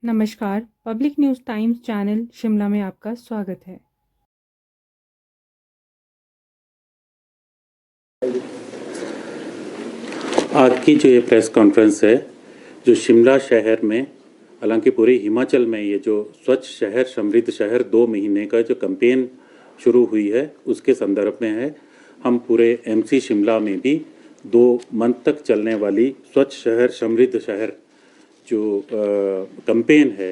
नमस्कार, public news times channel Shimla में आपका स्वागत है। आज की जो ये प्रेस कॉन्फ्रेंस है, जो शिमला शहर में, हालांकि पूरे हिमाचल में ये जो स्वच्छ शहर समृद्ध शहर 2 महीने का जो कैंपेन शुरू हुई है, उसके संदर्भ में है। हम पूरे एमसी शिमला में भी 2 मंथ तक चलने वाली स्वच्छ शहर समृद्ध शहर जो कैंपेन है,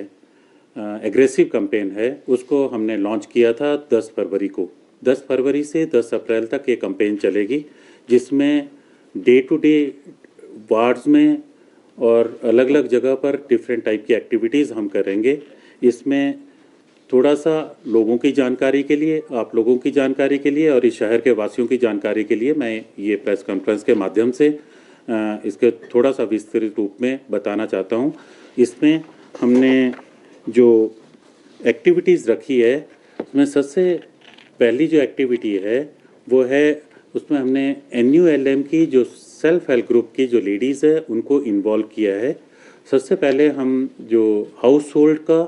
एग्रेसिव कैंपेन है, उसको हमने लॉन्च किया था 10 फरवरी को। 10 फरवरी से 10 अप्रैल तक ये कैंपेन चलेगी, जिसमें डे टू डे वार्ड्स में और अलग अलग जगह पर डिफरेंट टाइप की एक्टिविटीज़ हम करेंगे। इसमें थोड़ा सा लोगों की जानकारी के लिए, आप लोगों की जानकारी के लिए और इस शहर के वासियों की जानकारी के लिए मैं ये प्रेस कॉन्फ्रेंस के माध्यम से इसके थोड़ा सा विस्तृत रूप में बताना चाहता हूँ। इसमें हमने जो एक्टिविटीज़ रखी है, उसमें सबसे पहली जो एक्टिविटी है वो है, उसमें हमने NULM की जो सेल्फ हेल्प ग्रुप की जो लेडीज़ है उनको इन्वॉल्व किया है। सबसे पहले हम जो हाउस होल्ड का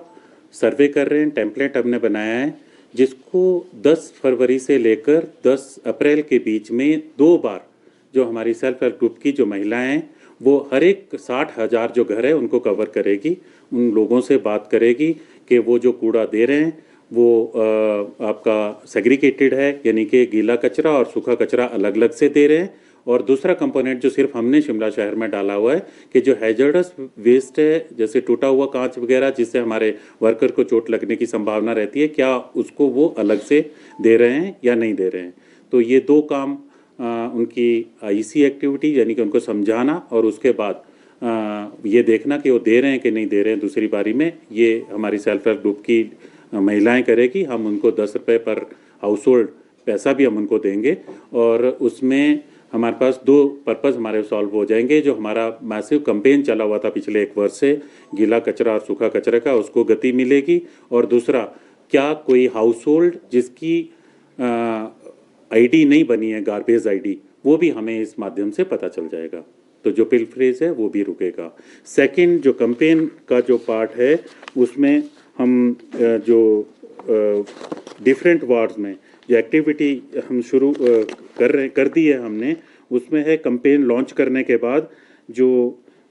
सर्वे कर रहे हैं, टेम्पलेट हमने बनाया है, जिसको 10 फरवरी से लेकर 10 अप्रैल के बीच में 2 बार जो हमारी सेल्फ हेल्प ग्रुप की जो महिलाएं हैं, वो हर एक 60,000 जो घर है उनको कवर करेगी। उन लोगों से बात करेगी कि वो जो कूड़ा दे रहे हैं वो आपका सेग्रीगेटेड है, यानी कि गीला कचरा और सूखा कचरा अलग अलग से दे रहे हैं। और दूसरा कंपोनेंट जो सिर्फ हमने शिमला शहर में डाला हुआ है कि जो हैजर्डस वेस्ट है, जैसे टूटा हुआ कांच वगैरह जिससे हमारे वर्कर को चोट लगने की संभावना रहती है, क्या उसको वो अलग से दे रहे हैं या नहीं दे रहे हैं। तो ये 2 काम उनकी IC एक्टिविटी, यानी कि उनको समझाना और उसके बाद ये देखना कि वो दे रहे हैं कि नहीं दे रहे हैं दूसरी बारी में, ये हमारी सेल्फ हेल्प ग्रुप की महिलाएं करेगी। हम उनको 10 रुपये पर हाउस होल्ड पैसा भी हम उनको देंगे और उसमें हमारे पास 2 पर्पज़ हमारे सॉल्व हो जाएंगे। जो हमारा मैसिव कैंपेन चला हुआ था पिछले 1 वर्ष से गीला कचरा और सूखा कचरे का, उसको गति मिलेगी। और दूसरा, क्या कोई हाउस होल्ड जिसकी ID नहीं बनी है, गार्बेज ID, वो भी हमें इस माध्यम से पता चल जाएगा। तो जो पिलफ्रेज है वो भी रुकेगा। सेकंड, जो कैंपेन का जो पार्ट है, उसमें हम जो डिफरेंट वार्ड्स में जो एक्टिविटी हम शुरू कर दी है हमने, उसमें है कैंपेन लॉन्च करने के बाद जो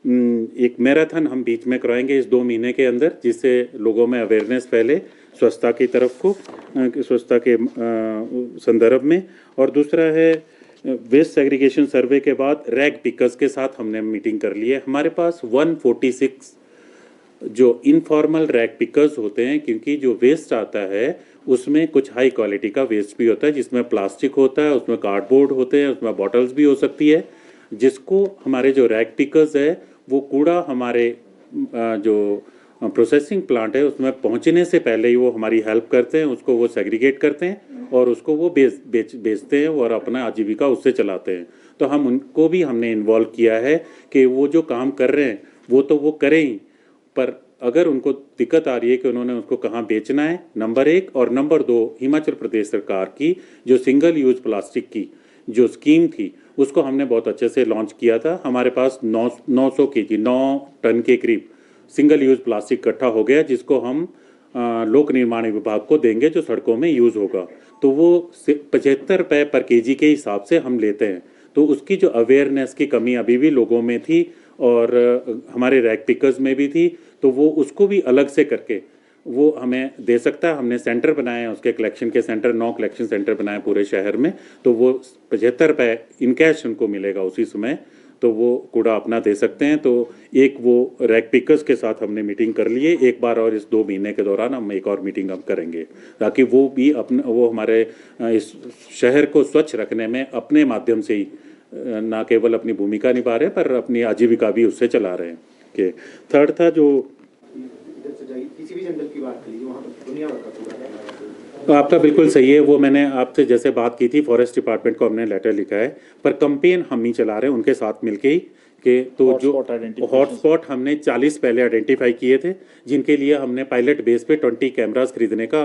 एक मैराथन हम बीच में कराएंगे इस 2 महीने के अंदर, जिससे लोगों में अवेयरनेस फैले स्वच्छता की तरफ को, स्वच्छता के संदर्भ में। और दूसरा है वेस्ट सेग्रीगेशन सर्वे के बाद रैग पिकर्स के साथ हमने मीटिंग कर ली है। हमारे पास 146 जो इनफॉर्मल रैग पिकर्स होते हैं, क्योंकि जो वेस्ट आता है उसमें कुछ हाई क्वालिटी का वेस्ट भी होता है, जिसमें प्लास्टिक होता है, उसमें कार्डबोर्ड होते हैं, उसमें बॉटल्स भी हो सकती है, जिसको हमारे जो रैग पिकर्स है वो कूड़ा हमारे जो प्रोसेसिंग प्लांट है उसमें पहुंचने से पहले ही वो हमारी हेल्प करते हैं, उसको वो सेग्रीगेट करते हैं और उसको वो बेचते हैं और अपना आजीविका उससे चलाते हैं। तो हम उनको भी हमने इन्वॉल्व किया है कि वो जो काम कर रहे हैं वो तो वो करें ही, पर अगर उनको दिक्कत आ रही है कि उन्होंने उसको कहाँ बेचना है, नंबर 1, और नंबर 2, हिमाचल प्रदेश सरकार की जो सिंगल यूज प्लास्टिक की जो स्कीम थी उसको हमने बहुत अच्छे से लॉन्च किया था। हमारे पास 900 kg 9 टन के करीब सिंगल यूज प्लास्टिक इकट्ठा हो गया, जिसको हम लोक निर्माण विभाग को देंगे, जो सड़कों में यूज़ होगा। तो वो 75 रुपये पर kg के हिसाब से हम लेते हैं। तो उसकी जो अवेयरनेस की कमी अभी भी लोगों में थी और हमारे रैग पिकर्स में भी थी, तो वो उसको भी अलग से करके वो हमें दे सकता है। हमने सेंटर बनाए हैं, उसके कलेक्शन के सेंटर, 9 कलेक्शन सेंटर बनाए पूरे शहर में। तो वो 75 रुपये इन कैश उनको मिलेगा उसी समय, तो वो कूड़ा अपना दे सकते हैं। तो एक वो रैग पिकर्स के साथ हमने मीटिंग कर ली है एक बार, और इस 2 महीने के दौरान हम एक और मीटिंग हम करेंगे, ताकि वो भी अपने वो हमारे इस शहर को स्वच्छ रखने में अपने माध्यम से ही ना केवल अपनी भूमिका निभा रहे पर अपनी आजीविका भी उससे चला रहे हैं। के थर्ड था जो किसी जंगल की बात करिए, वहाँ पर दुनिया भर का कूड़ा है। तो आपका बिल्कुल सही है, वो मैंने आपसे जैसे बात की थी, फॉरेस्ट डिपार्टमेंट को हमने लेटर लिखा है, पर कैंपेन हम ही चला रहे हैं उनके साथ मिलके ही, कि तो जो Hotspot identification। हॉटस्पॉट हमने 40 पहले आइडेंटिफाई किए थे, जिनके लिए हमने पायलट बेस पे 20 कैमरास खरीदने का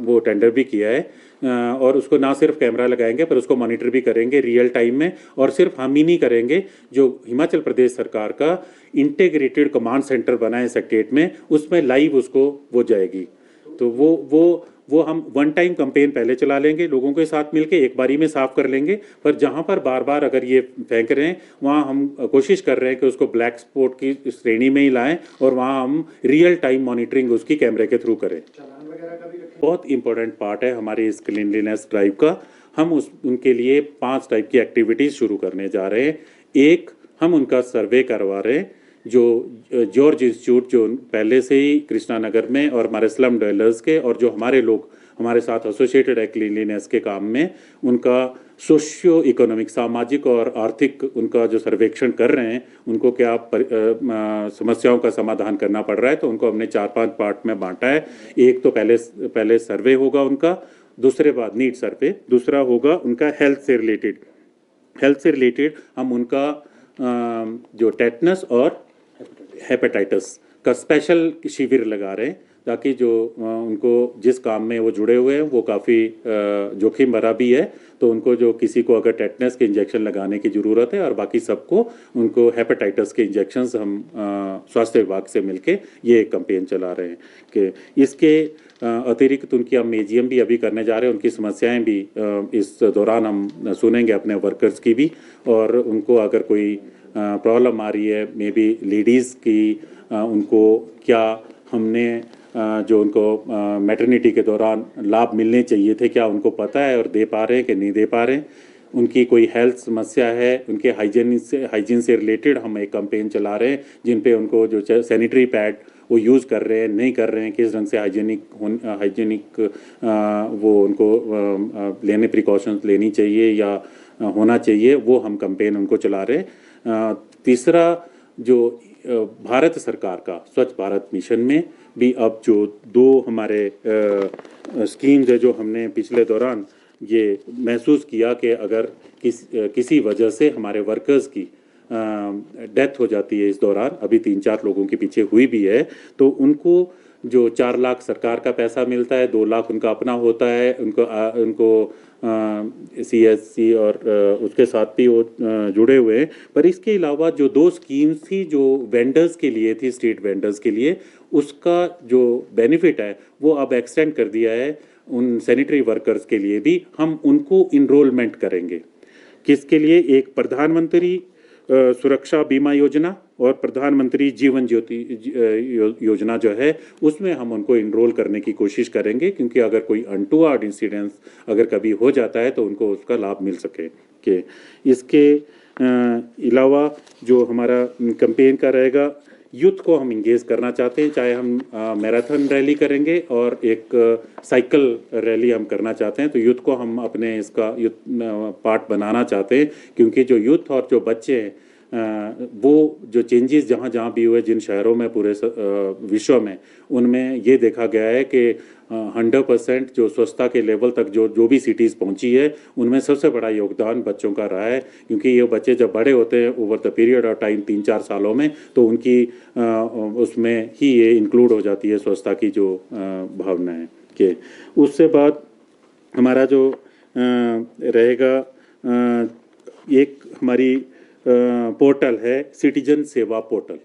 वो टेंडर भी किया है। और उसको ना सिर्फ कैमरा लगाएंगे पर उसको मॉनिटर भी करेंगे रियल टाइम में। और सिर्फ हम ही नहीं करेंगे, जो हिमाचल प्रदेश सरकार का इंटीग्रेटेड कमांड सेंटर बना है सेक्रेटेरिएट में, उसमें लाइव उसको वो जाएगी। तो वो हम वन टाइम कैंपेन पहले चला लेंगे, लोगों के साथ मिलके एक बारी में साफ कर लेंगे। पर जहां पर बार बार अगर ये फेंक रहे हैं, वहां हम कोशिश कर रहे हैं कि उसको ब्लैक स्पॉट की श्रेणी में ही लाएं और वहां हम रियल टाइम मॉनिटरिंग उसकी कैमरे के थ्रू करें। चालान वगैरह का भी रखें। बहुत इंपॉर्टेंट पार्ट है हमारे इस क्लीनलीनेस ड्राइव का। हम उनके लिए 5 टाइप की एक्टिविटीज़ शुरू करने जा रहे हैं। एक, हम उनका सर्वे करवा रहे हैं, जो जॉर्ज इंस्टीट्यूट जो पहले से ही कृष्णा नगर में और हमारे स्लम डवेलर्स के और जो हमारे लोग हमारे साथ एसोसिएटेड है क्लीनलीनेस के काम में, उनका सोशियो इकोनॉमिक, सामाजिक और आर्थिक उनका जो सर्वेक्षण कर रहे हैं, उनको क्या समस्याओं का समाधान करना पड़ रहा है, तो उनको हमने 4-5 पार्ट में बांटा है। एक तो पहले सर्वे होगा उनका, दूसरे बाद नीड सर्वे, दूसरा होगा उनका हेल्थ से रिलेटेड हम उनका जो टेटनस और हेपेटाइटिस का स्पेशल शिविर लगा रहे हैं, ताकि जो उनको जिस काम में वो जुड़े हुए हैं वो काफ़ी जोखिम भरा भी है, तो उनको जो किसी को अगर टेटनस के इंजेक्शन लगाने की ज़रूरत है और बाकी सबको उनको हेपेटाइटिस के इंजेक्शंस हम स्वास्थ्य विभाग से मिलके ये एक कैंपेन चला रहे हैं। कि इसके अतिरिक्त उनकी हम एजीएम भी अभी करने जा रहे हैं, उनकी समस्याएं भी इस दौरान हम सुनेंगे अपने वर्कर्स की भी, और उनको अगर कोई प्रॉब्लम आ रही है, मे बी लेडीज़ की, उनको क्या हमने जो उनको मैटरनिटी के दौरान लाभ मिलने चाहिए थे, क्या उनको पता है और दे पा रहे हैं कि नहीं दे पा रहे हैं। उनकी कोई हेल्थ समस्या है, उनके हाइजीन से रिलेटेड हम एक कैंपेन चला रहे हैं, जिन पे उनको जो सैनिटरी पैड वो यूज़ कर रहे हैं नहीं कर रहे हैं, किस ढंग से हाइजीनिक वो उनको लेने प्रिकॉशंस लेनी चाहिए या होना चाहिए, वो हम कैंपेन उनको चला रहे हैं। तीसरा, जो भारत सरकार का स्वच्छ भारत मिशन में भी अब जो 2 हमारे स्कीम्स है, जो हमने पिछले दौरान ये महसूस किया कि अगर किसी वजह से हमारे वर्कर्स की डेथ हो जाती है इस दौरान, अभी 3-4 लोगों के पीछे हुई भी है, तो उनको जो 4 लाख सरकार का पैसा मिलता है, 2 लाख उनका अपना होता है, उनको CSC और उसके साथ भी वो जुड़े हुए हैं। पर इसके अलावा जो 2 स्कीम्स थी जो वेंडर्स के लिए थी, स्ट्रीट वेंडर्स के लिए, उसका जो बेनिफिट है वो अब एक्सटेंड कर दिया है उन सैनिटरी वर्कर्स के लिए भी। हम उनको इनरोलमेंट करेंगे, किसके लिए? एक प्रधानमंत्री सुरक्षा बीमा योजना और प्रधानमंत्री जीवन ज्योति योजना जो है, उसमें हम उनको इनरोल करने की कोशिश करेंगे, क्योंकि अगर कोई अनटूवर्ड इंसिडेंस अगर कभी हो जाता है तो उनको उसका लाभ मिल सके। कि इसके अलावा जो हमारा कैंपेन का रहेगा, यूथ को हम इंगेज करना चाहते हैं, चाहे हम मैराथन रैली करेंगे और एक साइकिल रैली हम करना चाहते हैं, तो यूथ को हम अपने इसका यूथ पार्ट बनाना चाहते हैं, क्योंकि जो यूथ और जो बच्चे हैं वो जो चेंजेस जहाँ जहाँ भी हुए जिन शहरों में पूरे विश्व में, उनमें ये देखा गया है कि 100% जो स्वच्छता के लेवल तक जो भी सिटीज़ पहुंची है, उनमें सबसे बड़ा योगदान बच्चों का रहा है। क्योंकि ये बच्चे जब बड़े होते हैं over the period of time 3-4 सालों में, तो उनकी उसमें ही ये इंक्लूड हो जाती है स्वच्छता की जो भावना है। कि उससे बाद हमारा जो रहेगा, एक हमारी पोर्टल है सिटीजन सेवा पोर्टल,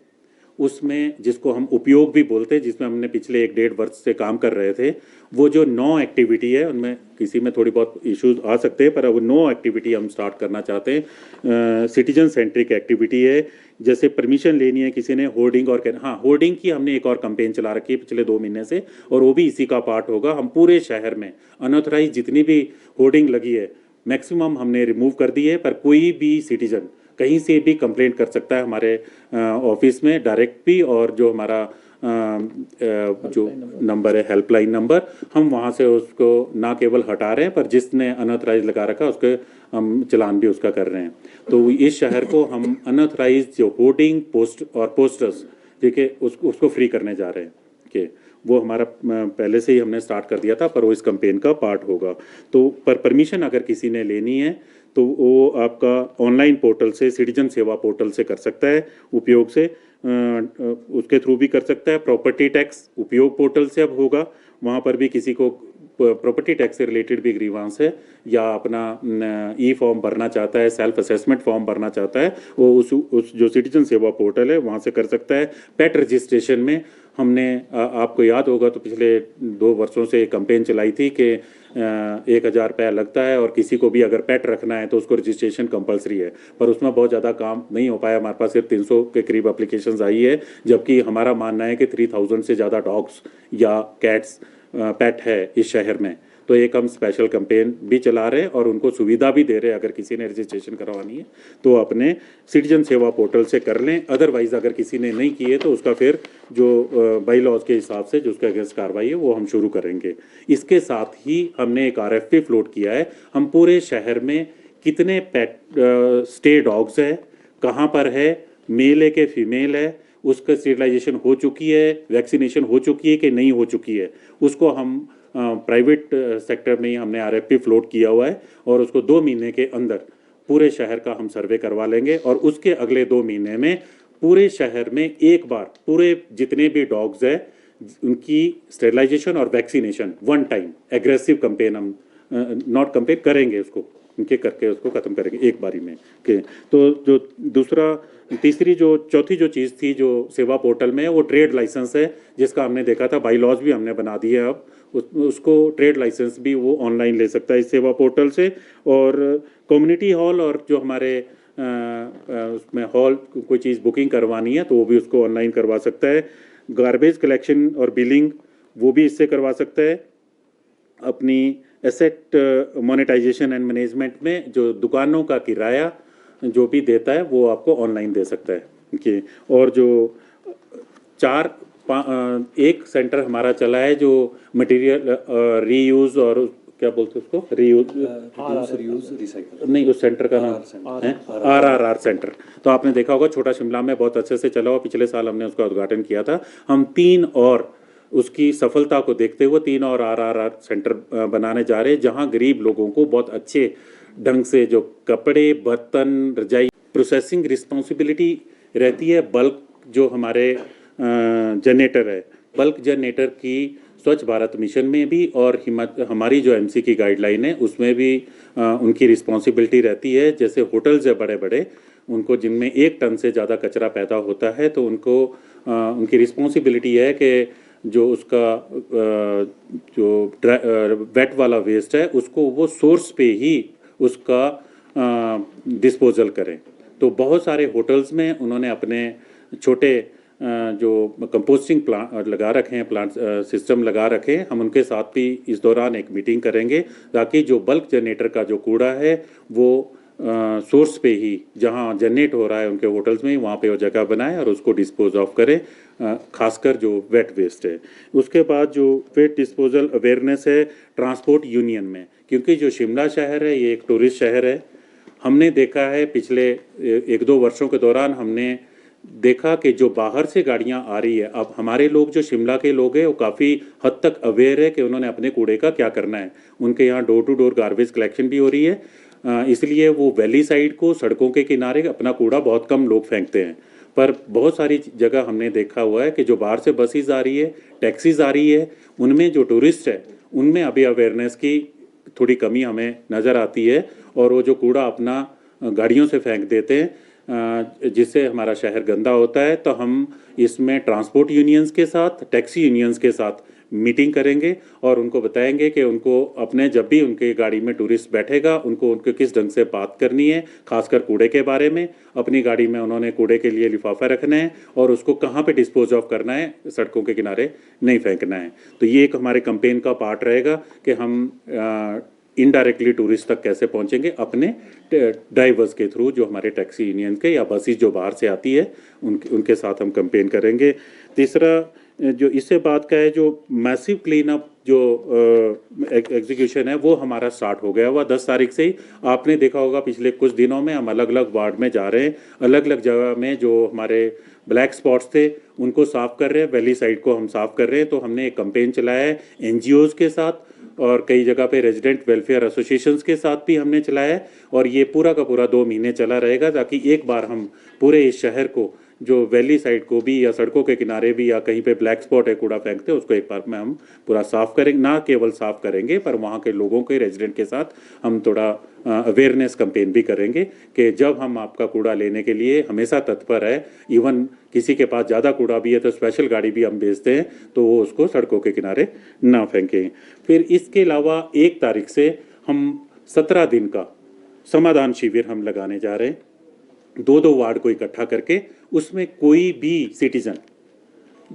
उसमें जिसको हम उपयोग भी बोलते हैं, जिसमें हमने पिछले 1-1.5 वर्ष से काम कर रहे थे, वो जो 9 एक्टिविटी है, उनमें किसी में थोड़ी बहुत इश्यूज आ सकते हैं, पर अब 9 एक्टिविटी हम स्टार्ट करना चाहते हैं। सिटीजन सेंट्रिक एक्टिविटी है, जैसे परमिशन लेनी है किसी ने होर्डिंग और होर्डिंग की हमने एक और कैंपेन चला रखी है पिछले 2 महीने से, और वो भी इसी का पार्ट होगा। हम पूरे शहर में अनऑथराइज जितनी भी होर्डिंग लगी है मैक्सिमम हमने रिमूव कर दी है, पर कोई भी सिटीजन कहीं से भी कंप्लेंट कर सकता है हमारे ऑफिस में डायरेक्ट भी, और जो हमारा जो नंबर है हेल्पलाइन नंबर, हम वहाँ से उसको ना केवल हटा रहे हैं, पर जिसने अनऑथराइज लगा रखा है उसके हम चलान भी उसका कर रहे हैं। तो इस शहर को हम अनऑथराइज जो होर्डिंग पोस्ट और पोस्टर्स, ठीक है, उसको फ्री करने जा रहे हैं। कि वो हमारा पहले से ही हमने स्टार्ट कर दिया था, पर वो इस कैंपेन का पार्ट होगा। तो पर परमिशन अगर किसी ने लेनी है तो वो आपका ऑनलाइन पोर्टल से, सिटीजन सेवा पोर्टल से कर सकता है उपयोग से, उसके थ्रू भी कर सकता है। प्रॉपर्टी टैक्स उपयोग पोर्टल से अब होगा, वहाँ पर भी किसी को प्रॉपर्टी टैक्स से रिलेटेड भी ग्रीवांस है या अपना ई फॉर्म भरना चाहता है, सेल्फ असेसमेंट फॉर्म भरना चाहता है, वो उस जो सिटीजन सेवा पोर्टल है वहाँ से कर सकता है। पेट रजिस्ट्रेशन में हमने आपको याद होगा तो पिछले 2 वर्षों से एक कैंपेन चलाई थी कि 1,000 रुपया लगता है और किसी को भी अगर पेट रखना है तो उसको रजिस्ट्रेशन कंपलसरी है, पर उसमें बहुत ज़्यादा काम नहीं हो पाया। हमारे पास सिर्फ 300 के करीब एप्लीकेशंस आई है, जबकि हमारा मानना है कि 3000 से ज़्यादा डॉग्स या कैट्स पेट है इस शहर में। तो एक हम स्पेशल कैंपेन भी चला रहे हैं और उनको सुविधा भी दे रहे हैं, अगर किसी ने रजिस्ट्रेशन करवानी है तो अपने सिटीजन सेवा पोर्टल से कर लें। अदरवाइज़ अगर किसी ने नहीं किए तो उसका फिर जो बाई लॉज के हिसाब से जो उसके अगेंस्ट कार्रवाई है वो हम शुरू करेंगे। इसके साथ ही हमने एक RFP फ्लोट किया है, हम पूरे शहर में कितने पेट स्टे डॉग्स है, कहाँ पर है, मेल है कि फीमेल है, उसका स्टेरिलाइजेशन हो चुकी है, वैक्सीनेशन हो चुकी है कि नहीं हो चुकी है, उसको हम प्राइवेट सेक्टर में ही हमने RFP फ्लोट किया हुआ है और उसको 2 महीने के अंदर पूरे शहर का हम सर्वे करवा लेंगे और उसके अगले 2 महीने में पूरे शहर में एक बार पूरे जितने भी डॉग्स हैं उनकी स्टेरिलाइजेशन और vaccination one time aggressive campaign हम नॉट कैंपेन करेंगे, उसको उनके करके उसको ख़त्म करेंगे एक बारी में के। तो जो तीसरी जो चौथी जो चीज़ थी जो सेवा पोर्टल में वो ट्रेड लाइसेंस है, जिसका हमने देखा था बाई लॉज भी हमने बना दिए अब उसको ट्रेड लाइसेंस भी वो ऑनलाइन ले सकता है इस सेवा पोर्टल से। और कम्युनिटी हॉल और जो हमारे उसमें हॉल कोई चीज़ बुकिंग करवानी है तो वो भी उसको ऑनलाइन करवा सकता है। गार्बेज कलेक्शन और बिलिंग वो भी इससे करवा सकता है। अपनी एसेट मोनेटाइजेशन एंड मैनेजमेंट में जो दुकानों का किराया जो भी देता है वो आपको ऑनलाइन दे सकता है कि। और जो एक सेंटर हमारा चला है जो मटेरियल रीयूज़ और क्या बोलते हैं उसको रीयूज रिसाइकल नहीं, उस सेंटर का नाम है RRR सेंटर। तो आपने देखा होगा छोटा शिमला में बहुत अच्छे से चला हुआ, पिछले साल हमने उसका उद्घाटन किया था। हम 3 और उसकी सफलता को देखते हुए 3 और RRR सेंटर बनाने जा रहे हैं, जहां गरीब लोगों को बहुत अच्छे ढंग से जो कपड़े, बर्तन, रजाई प्रोसेसिंग रिस्पॉन्सिबिलिटी रहती है। बल्क जो हमारे जनरेटर है, बल्क जनरेटर की स्वच्छ भारत मिशन में भी और हमारी जो MC की गाइडलाइन है उसमें भी उनकी रिस्पॉन्सिबिलिटी रहती है। जैसे होटल्स है बड़े बड़े, उनको जिनमें 1 टन से ज़्यादा कचरा पैदा होता है तो उनको उनकी रिस्पॉन्सिबिलिटी है कि जो उसका जो वेट वाला वेस्ट है उसको वो सोर्स पे ही उसका डिस्पोजल करें। तो बहुत सारे होटल्स में उन्होंने अपने छोटे जो कंपोस्टिंग प्लांट लगा रखे हैं, प्लांट सिस्टम लगा रखे हैं। हम उनके साथ भी इस दौरान एक मीटिंग करेंगे ताकि जो बल्क जनरेटर का जो कूड़ा है वो सोर्स पे ही जहां जनरेट हो रहा है उनके होटल्स में वहाँ पे वो जगह बनाए और उसको डिस्पोज ऑफ करें, खासकर जो वेट वेस्ट है। उसके बाद जो वेट डिस्पोजल अवेयरनेस है ट्रांसपोर्ट यूनियन में, क्योंकि जो शिमला शहर है ये एक टूरिस्ट शहर है। हमने देखा है पिछले 1-2 वर्षों के दौरान हमने देखा कि जो बाहर से गाड़ियां आ रही है, अब हमारे लोग जो शिमला के लोग हैं वो काफ़ी हद तक अवेयर है कि उन्होंने अपने कूड़े का क्या करना है। उनके यहाँ door to door garbage collection भी हो रही है, इसलिए वो वैली साइड को सड़कों के किनारे अपना कूड़ा बहुत कम लोग फेंकते हैं। पर बहुत सारी जगह हमने देखा हुआ है कि जो बाहर से बसेस आ रही है, टैक्सीज आ रही है, उनमें जो टूरिस्ट है उनमें अभी अवेयरनेस की थोड़ी कमी हमें नज़र आती है और वो जो कूड़ा अपना गाड़ियों से फेंक देते हैं जिससे हमारा शहर गंदा होता है। तो हम इसमें ट्रांसपोर्ट यूनियंस के साथ, टैक्सी यूनियंस के साथ मीटिंग करेंगे और उनको बताएंगे कि उनको अपने जब भी उनके गाड़ी में टूरिस्ट बैठेगा उनको किस ढंग से बात करनी है, खासकर कूड़े के बारे में। अपनी गाड़ी में उन्होंने कूड़े के लिए लिफाफा रखना है और उसको कहाँ पे डिस्पोज ऑफ करना है, सड़कों के किनारे नहीं फेंकना है। तो ये एक हमारे कैंपेन का पार्ट रहेगा कि हम इनडायरेक्टली टूरिस्ट तक कैसे पहुंचेंगे अपने ड्राइवर्स के थ्रू, जो हमारे टैक्सी यूनियन के या बसेस जो बाहर से आती है उनके साथ हम कैंपेन करेंगे। तीसरा जो इससे बात का है, जो मैसिव क्लीन अप जो एग्जीक्यूशन है वो हमारा स्टार्ट हो गया हुआ 10 तारीख से ही। आपने देखा होगा पिछले कुछ दिनों में हम अलग अलग वार्ड में जा रहे हैं, अलग अलग जगह में जो हमारे ब्लैक स्पॉट्स थे उनको साफ कर रहे हैं, वैली साइड को हम साफ कर रहे हैं। तो हमने एक कैंपेन चलाया है एनजीओज के साथ और कई जगह पे रेजिडेंट वेलफेयर एसोसिएशंस के साथ भी हमने चलाया है, और ये पूरा का पूरा 2 महीने चला रहेगा, ताकि एक बार हम पूरे इस शहर को, जो वैली साइड को भी या सड़कों के किनारे भी या कहीं पे ब्लैक स्पॉट है कूड़ा फेंकते हैं, उसको एक बार में हम पूरा साफ करेंगे। ना केवल साफ करेंगे पर वहाँ के लोगों के, रेजिडेंट के साथ हम थोड़ा अवेयरनेस कैंपेन भी करेंगे कि जब हम आपका कूड़ा लेने के लिए हमेशा तत्पर है। इवन किसी के पास ज़्यादा कूड़ा भी है तो स्पेशल गाड़ी भी हम भेजते हैं, तो वो उसको सड़कों के किनारे ना फेंकें। फिर इसके अलावा 1 तारीख से हम 17 दिन का समाधान शिविर हम लगाने जा रहे हैं, 2-2 वार्ड को इकट्ठा करके। उसमें कोई भी सिटीजन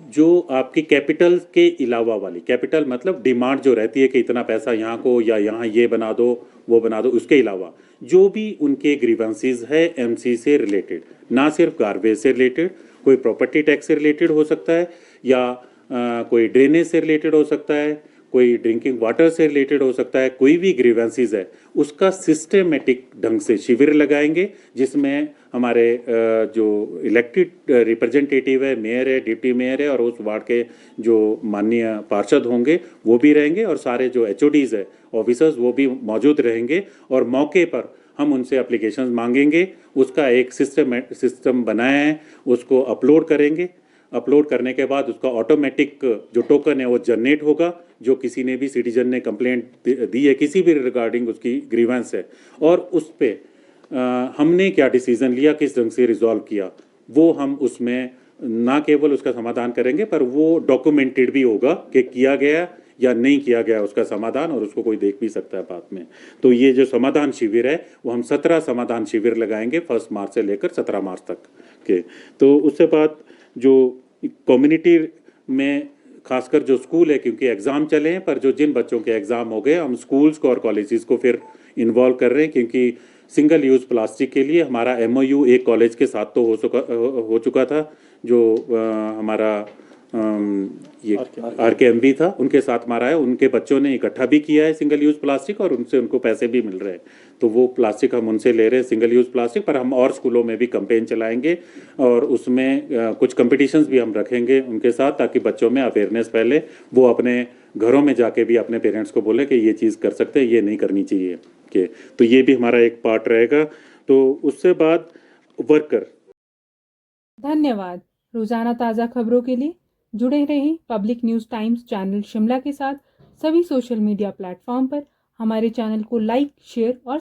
जो आपकी कैपिटल के अलावा वाली, कैपिटल मतलब डिमांड जो रहती है कि इतना पैसा यहाँ को या यहाँ ये बना दो वो बना दो, उसके अलावा जो भी उनके ग्रीवेंसेस है एमसी से रिलेटेड, ना सिर्फ गार्बेज से रिलेटेड, कोई प्रॉपर्टी टैक्स से रिलेटेड हो सकता है या कोई ड्रेनेज से रिलेटेड हो सकता है, कोई ड्रिंकिंग वाटर से रिलेटेड हो सकता है, कोई भी ग्रीवेंसेस है उसका सिस्टमेटिक ढंग से शिविर लगाएंगे, जिसमें हमारे जो इलेक्टेड रिप्रेजेंटेटिव है, मेयर है, डिप्टी मेयर है और उस वार्ड के जो माननीय पार्षद होंगे वो भी रहेंगे, और सारे जो एचओडीज है, ऑफिसर्स, वो भी मौजूद रहेंगे। और मौके पर हम उनसे एप्लीकेशंस मांगेंगे, उसका एक सिस्टम बनाया है, उसको अपलोड करेंगे। अपलोड करने के बाद उसका ऑटोमेटिक जो टोकन है वो जनरेट होगा, जो किसी ने भी सिटीजन ने कंप्लेंट दी है किसी भी रिगार्डिंग उसकी ग्रीवेंस है, और उस पर हमने क्या डिसीजन लिया, किस ढंग से रिजॉल्व किया, वो हम उसमें ना केवल उसका समाधान करेंगे पर वो डॉक्यूमेंटेड भी होगा कि किया गया या नहीं किया गया उसका समाधान, और उसको कोई देख भी सकता है बाद में। तो ये जो समाधान शिविर है वो हम 17 समाधान शिविर लगाएंगे 1 मार्च से लेकर 17 मार्च तक के। तो उससे बाद जो कम्युनिटी में खासकर जो स्कूल है, क्योंकि एग्ज़ाम चले हैं, पर जो जिन बच्चों के एग्ज़ाम हो गए हम स्कूल्स को और कॉलेजेस को फिर इन्वॉल्व कर रहे हैं, क्योंकि सिंगल यूज़ प्लास्टिक के लिए हमारा एमओयू एक कॉलेज के साथ तो हो चुका था, जो हमारा ये आरकेएमवी था, उनके साथ हमारा है, उनके बच्चों ने इकट्ठा भी किया है सिंगल यूज़ प्लास्टिक और उनसे उनको पैसे भी मिल रहे हैं, तो वो प्लास्टिक हम उनसे ले रहे हैं सिंगल यूज़ प्लास्टिक। पर हम और स्कूलों में भी कैंपेन चलाएंगे और उसमें कुछ कंपटीशंस भी हम रखेंगे उनके साथ, ताकि बच्चों में अवेयरनेस फैले, वो अपने घरों में जाके भी अपने पेरेंट्स को बोले कि ये चीज़ कर सकते हैं, ये नहीं करनी चाहिए के। तो ये भी हमारा एक पार्ट रहेगा। तो उससे बाद वर्कर। धन्यवाद। रोजाना ताज़ा खबरों के लिए जुड़े रहें public news times channel Shimla के साथ सभी सोशल मीडिया प्लेटफॉर्म पर। हमारे चैनल को लाइक, शेयर और